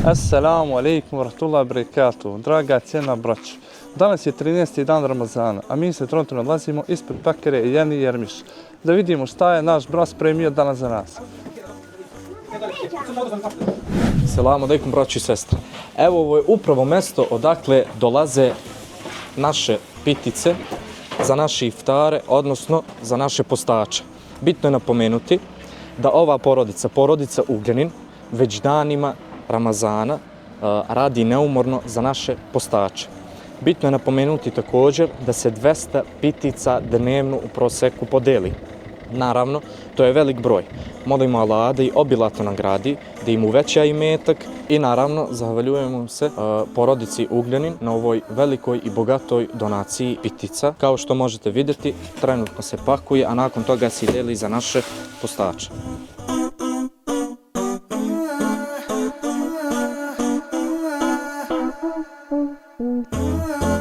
Assalamu alaikum warahmatullahi wabarakatuh. Draga cijena braćo, danas je 13. dan Ramazana, a mi se trenutno nalazimo ispred pekare Jeni Jermiš. Da vidimo šta je naš brat spremio danas za nas. Assalamu alaikum braći i sestre. Evo, ovo je upravo mesto odakle dolaze naše pitice za naše iftare, odnosno za naše postače. Bitno je napomenuti da ova porodica Ugljanin, već danima Ramazana radi neumorno za naše postače. Bitno je napomenuti također da se 200 pitica dnevno u proseku podeli. Naravno, to je velik broj. Molimo Allaha da ih obilato nagradi, da im uveća imetak i naravno zahvaljujemo se porodici Ugljanin na ovoj velikoj i bogatoj donaciji pitica. Kao što možete vidjeti, trenutno se pakuje, a nakon toga se deli za naše postače. Oh